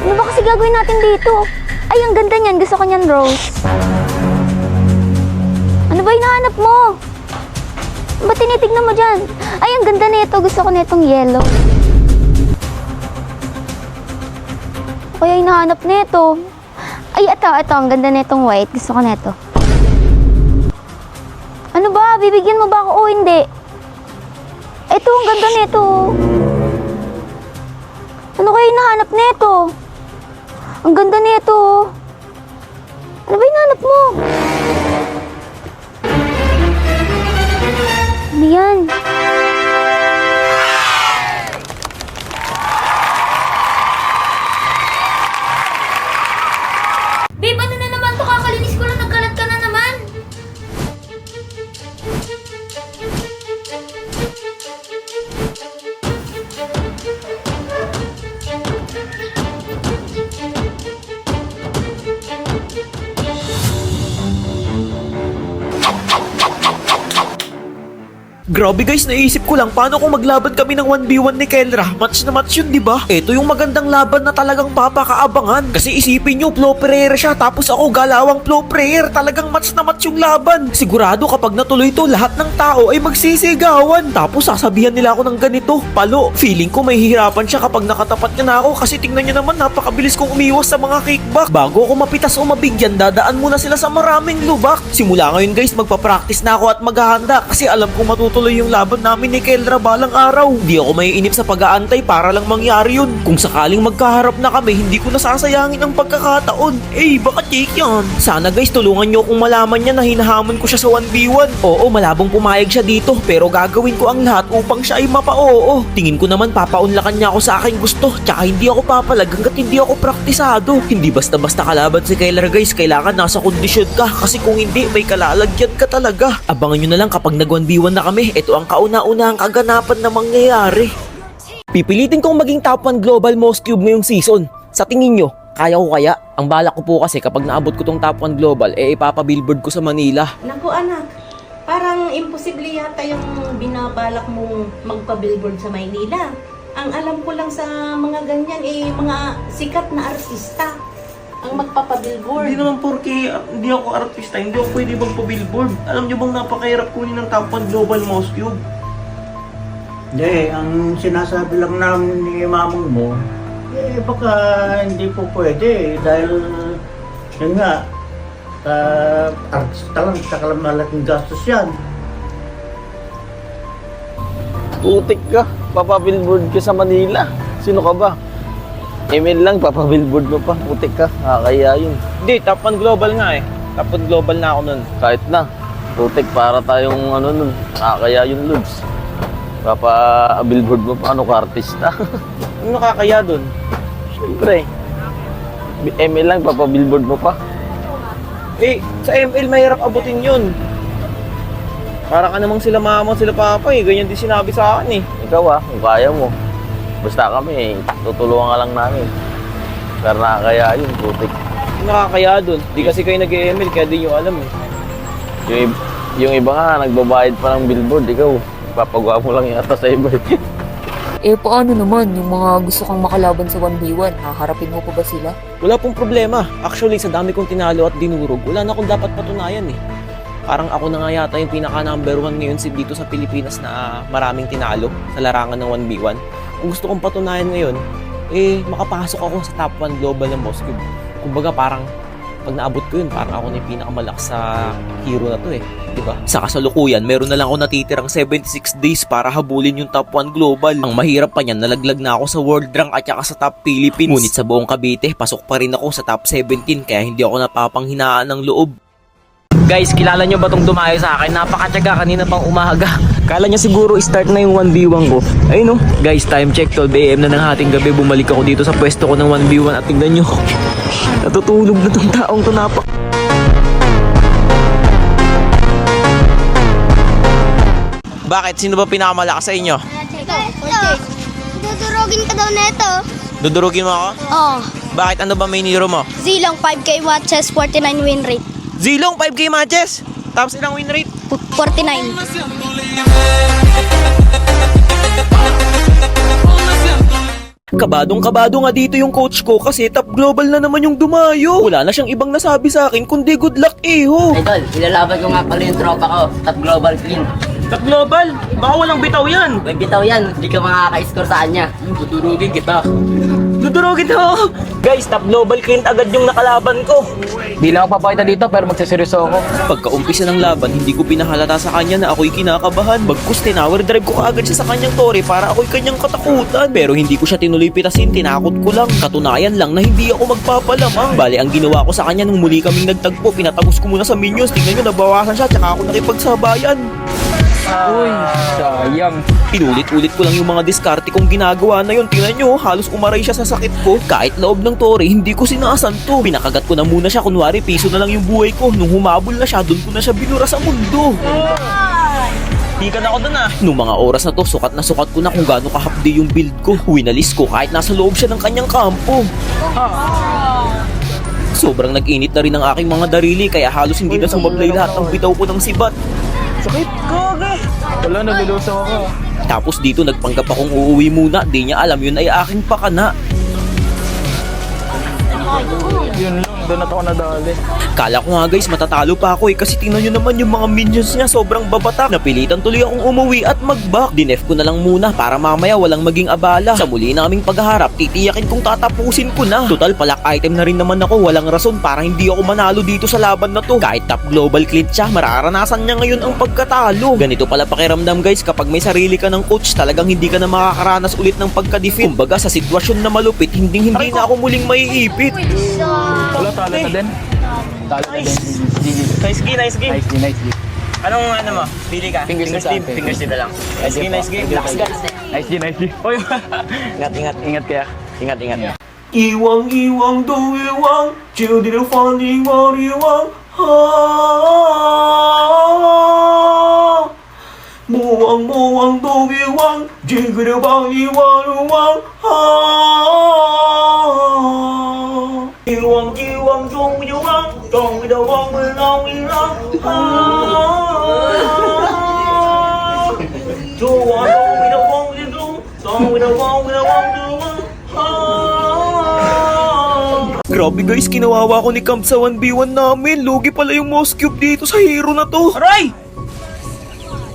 Ano ba kasi gagawin natin dito? Ay, ang ganda niyan. Gusto ko niyan, Rose. Ano ba hinahanap mo? Ba't tinitignan mo dyan? Ay, ang ganda nito. Gusto ko nitong yellow. Kaya hinahanap nito. Ay, ito. Ang ganda nitong white. Gusto ko nito. Ano ba? Bibigyan mo ba ako o hindi? Ito, ang ganda nito. Ano kaya hinahanap nito? Ang ganda nito. Ano ba hinahanap mo? Ano yan? Babe, ano na naman to? Kakalinis ko lang, nagkalat ka na naman. Grabe guys, naisip ko lang paano kung maglaban kami ng 1v1 ni Kelra. Match na match yun, di ba? Ito yung magandang laban na talagang papakaabangan. Kasi isipin nyo, flow prayer siya, tapos ako galawang flow prayer. Talagang match na match yung laban. Sigurado kapag natuloy to, lahat ng tao ay magsisigawan. Tapos sasabihan nila ako ng ganito, palo. Feeling ko may hihirapan siya kapag nakatapat niya na ako. Kasi tingnan niyo naman, napakabilis kong umiwas sa mga kickback. Bago ako mapitas o mabigyan, dadaan muna sila sa maraming lubak. Simula ngayon guys, magpa-practice na ako at maghahanda. Kasi alam kong matutuloy yung laban namin ni Kelra balang araw. Di ako maiinip sa pag-aantay para lang mangyari yun. Kung sakaling magkaharap na kami, hindi ko nasasayangin ang pagkakataon. Baka take yan. Sana guys, tulungan nyo kung malaman niya na hinahamon ko siya sa 1v1. Oo, malabong pumayag siya dito, pero gagawin ko ang lahat upang siya ay mapa-oo. Tingin ko naman papaunlakan niya ako sa aking gusto, tsaka hindi ako papalag hanggat hindi ako praktisado. Hindi basta-basta kalaban si Kelra guys, kailangan nasa kondisyon ka, kasi kung hindi, may kalalagyan ka talaga. Abangan nyo na lang kapag nag 1v1 na kami. Ito ang kauna-unahang kaganapan na mangyayari. Pipilitin kong maging top 1 global most cube ngayong season. Sa tingin nyo, kaya ko kaya? Ang balak ko po kasi kapag naabot ko tong top 1 global, ipapabillboard ko sa Manila. Naku anak, parang imposible yata yung binabalak mong magpa-billboard sa Maynila. Ang alam ko lang sa mga ganyan, mga sikat na artista ang magpapa-billboard. Hindi naman porke hindi ako artista, hindi ako pwede magpa-billboard. Alam nyo bang napakahirap kunin ng top 1 global most cube? Hindi, ang sinasabi lang namin ni mamang mo, baka hindi po pwede dahil yun nga, artista lang, saka lang malaking gastos yan. Putik ka, papabillboard ka sa Manila. Sino ka ba? Email lang, papabillboard mo pa. Putik ka, nakakaya yun. Hindi, top 1 global nga eh. Top 1 global na ako nun. Kahit na, putik para tayong nun, nakakaya yun, Lods. Papa-billboard mo pa, ano ka, artista? Ano nakakaya dun? Siyempre, email lang, papabillboard mo pa. Sa ML mahirap abutin yun. Para ka namang sila mama, sila papa eh. Ganyan din sinabi sa akin eh. Ikaw kung kaya mo. Basta kami, tutulungan ka lang namin. Pero nakakaya yun, putik. Ano nakakaya dun? Di kasi kayo nag-ML, kaya di nyo alam eh. Yung iba nga, nagbabayad pa ng billboard, ikaw, papagawa mo lang yata sa iba. Paano naman yung mga gusto kang makalaban sa 1v1? Haharapin mo pa ba sila? Wala pong problema. Actually, sa dami kong tinalo at dinurog, wala na akong dapat patunayan eh. Parang ako na nga yata yung pinaka number 1 ngayon dito sa Pilipinas na maraming tinalo sa larangan ng 1v1. Kung gusto kong patunayan ngayon, makapasok ako sa top 1 global ng Boss Cube. Kumbaga parang pag naabot ko yun, parang ako na yung pinakamalakas sa hero na to eh. Diba? Sa kasalukuyan, meron na lang ako natitirang 76 days para habulin yung top 1 global. Ang mahirap pa niyan, nalaglag na ako sa world rank at saka sa top Philippines. Ngunit sa buong Cavite, pasok pa rin ako sa top 17 kaya hindi ako napapanghinaan ng loob. Guys, kilala nyo ba tong dumayo sa akin? Napakatyaga kanina pang umaga. Kala niya siguro start na yung 1v1 ko. Ayun guys, time check, 12 AM na ng hating gabi. Bumalik ako dito sa pwesto ko ng 1v1 at tingnan nyo. Natutulog na tong taong to, Bakit? Sino ba pinakamalakas sa inyo? Dudurogin ka daw neto. Dudurugin mo ako? Oo. Bakit? Ano ba may niro mo? Zilong 5K matches, 49 win rate. Zilong, 5K matches. Tapos ilang win rate? 49. Kabadong-kabado nga dito yung coach ko kasi top global na naman yung dumayo. Wala na siyang ibang nasabi sa akin kundi good luck, Iho. Idol, ilalaban ko nga pala yung tropa ko, Top Global Clean. Top Global, baka walang bitaw yan. May bitaw yan, hindi ka makaka-score sa kanya. Dudurugin kita. Dudurugin ako. Guys, Top Global Clint agad yung nakalaban ko. Di lang ako papakita dito pero magsaseryoso ako. Pagka-umpisa ng laban, hindi ko pinahalata sa kanya na ako'y kinakabahan. Bagkus tinower drive ko kaagad siya sa kanyang tore para ako'y kanyang katakutan. Pero hindi ko siya tinuloy pitasin, tinakot ko lang. Katunayan lang na hindi ako magpapalamang. Bale, ang ginawa ko sa kanya nung muli kaming nagtagpo, pinatagos ko muna sa minions. Tingnan nyo, nabawasan siya, tsaka ako nakipagsabayan. Uy, sayang. Inulit-ulit ko lang yung mga diskarte kong ginagawa na yun. Tingnan nyo, halos umaray siya sa sakit ko. Kahit loob ng tore, hindi ko sinasan to. Pinakagat ko na muna siya, kunwari piso na lang yung buhay ko. Nung humabol na siya, doon ko na siya binura sa mundo. Di ka na ako dun ah. Nung mga oras na to, sukat na sukat ko na kung gaano kahapdi yung build ko. Winalis ko kahit nasa loob siya ng kanyang kampo. Sobrang nag-init na rin ang aking mga darili kaya halos hindi na sumablay lahat ng bitaw ko ng sibat. Sakit, goge. Wala, nalulusaw ako. Tapos dito nagpanggap akong uuwi muna, di niya alam yun ay aking pakana. Yun lang, doon at ako nadali. Kala ko nga guys matatalo pa ako kasi tingnan nyo naman yung mga minions niya sobrang babatak. Napilitan tuloy akong umuwi at mag-back. Dinef ko na lang muna para mamaya walang maging abala. Sa muli naming pagharap, titiyakin kong tatapusin ko na. Total palak item na rin naman ako, walang rason para hindi ako manalo dito sa laban na to. Kahit top global clint siya, mararanasan niya ngayon ang pagkatalo. Ganito pala pakiramdam guys kapag may sarili ka ng coach, talagang hindi ka na makakaranas ulit ng pagka-defeat. Kumbaga sa sitwasyon na malupit, hindi na ako muling maiipit. Wala, talo na din. Talo na din. Nice game, nice game. Nice, nice. Anong ano mo? Pili ka? Fingers sa deep, akin. fingers deep na lang. Nice game, nice game. Relax ka. Nice G, nice G. Oy. Ingat, ingat. Ingat kaya. Ingat, ingat. Iwang iwang do iwang, chill di fan iwang iwang. Buwang buwang do iwang, jigre bang iwang iwang. Iwang iwang dong iwang, dong iwang iwang iwang. Duwang dong iwang iwang, dong iwang iwang iwang. Grabe guys, kinawawa ko ni Camp sa 1v1 namin. Lugi pala yung mouse cube dito sa hero na to. Aray!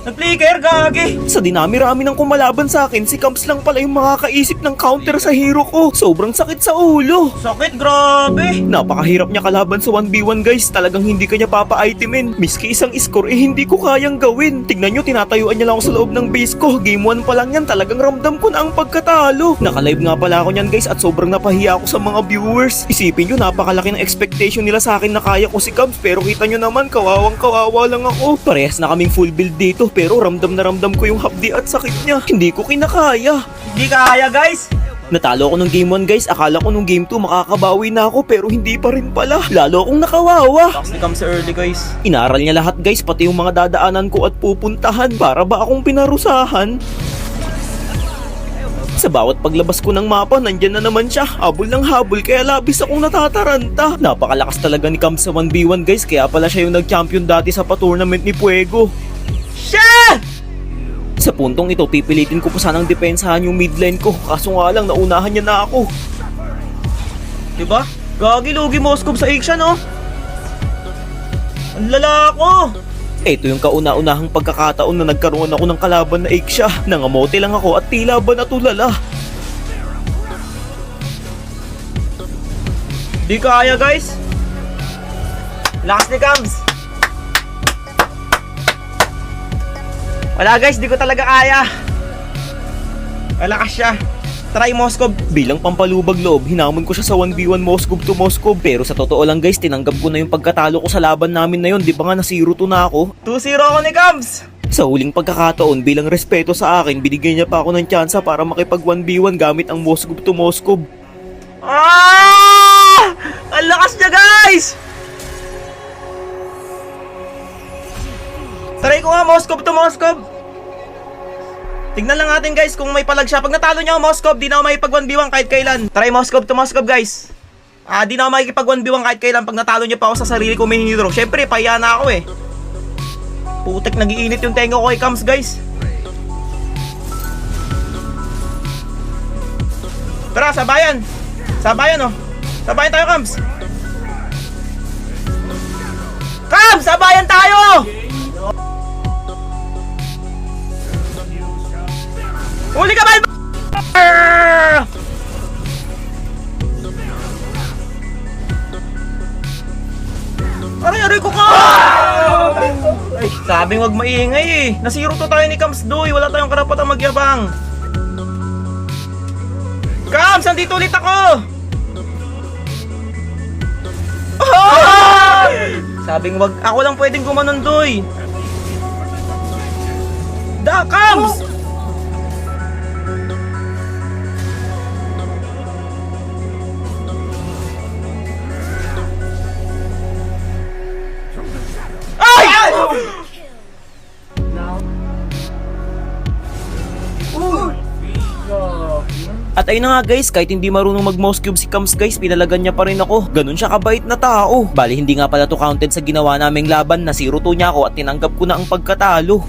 Nag-flicker, gagi! Sa dinami-rami ng kumalaban sa akin, si Camps lang pala yung makakaisip ng counter sa hero ko. Sobrang sakit sa ulo. Sakit, grabe! Napakahirap niya kalaban sa 1v1 guys. Talagang hindi kanya papa-itemin. Miski isang score hindi ko kayang gawin. Tignan nyo, tinatayuan niya lang ako sa loob ng base ko. Game 1 pa lang yan, talagang ramdam ko na ang pagkatalo. Naka-live nga pala ako niyan guys at sobrang napahiya ako sa mga viewers. Isipin nyo, napakalaki ng expectation nila sa akin na kaya ko si Camps. Pero kita nyo naman, kawawang-kawawa lang ako. Parehas na kaming full build dito pero ramdam na ramdam ko yung hapdi at sakit niya. Hindi ko kinakaya. Hindi kaya, guys! Natalo ako nung game 1 guys, akala ko nung game 2 makakabawi na ako pero hindi pa rin pala. Lalo akong nakawawa. Lakas ni Cam sa early, guys. Inaral niya lahat guys, pati yung mga dadaanan ko at pupuntahan. Para ba akong pinarusahan? Sa bawat paglabas ko ng mapa, nandyan na naman siya. Habol ng habol, kaya labis akong natataranta. Napakalakas talaga ni Cam sa 1v1 guys, kaya pala siya yung nag-champion dati sa pa-tournament ni Puego. Siya! Sa puntong ito, pipilitin ko pa sanang depensahan yung midlane ko. Kaso nga lang, naunahan niya na ako. Diba? Gagi, lugi Moskov sa Asia, no? Ang lala ko! Ito yung kauna-unahang pagkakataon na nagkaroon ako ng kalaban na Asia. Nangamote lang ako at tila ba natulala. Di kaya, guys! Lakas ni Cams! Wala guys, di ko talaga kaya. Malakas siya. Try Moskov. Bilang pampalubag loob, hinamon ko siya sa 1v1 Moskov to Moskov. Pero sa totoo lang guys, tinanggap ko na yung pagkatalo ko sa laban namin na yun. Di ba nga na 0-2 na ako? 2-0 ako ni Cams. Sa huling pagkakataon, bilang respeto sa akin, binigyan niya pa ako ng tsansa para makipag 1v1 gamit ang Moskov to Moskov. Ah! Ang lakas niya guys! Try ko nga Moskov to Moskov. Tignan lang natin guys kung may palag siya. Pag natalo niya ako Moskov, di na ako makipag 1v1 kahit kailan. Try Moskov to Moskov guys. Di na ako makikipag 1v1 kahit kailan pag natalo niya pa ako sa sarili ko main hero. Syempre, pahiya na ako eh. Putek, nagiinit yung tenga ko kay Cams guys. Tara, sabayan. Sabayan, oh. Sabayan tayo, Kams. Kams, sabayan tayo! Huli ka, Balbo! Aray ko ka! Ay, sabing wag maingay eh. Nasiro to tayo ni Kams Doy. Wala tayong karapatang magyabang. Kams, andito ulit ako! Ah! Sabing wag, ako lang pwedeng gumanon, Doy. Da, Kams! Ay! At ayun na nga guys, kahit hindi marunong mag-mouse cube si Kams guys, pinalagan niya pa rin ako. Ganun siya kabait na tao. Bali hindi nga pala to counted sa ginawa naming laban, na 0-2 niya ako at tinanggap ko na ang pagkatalo.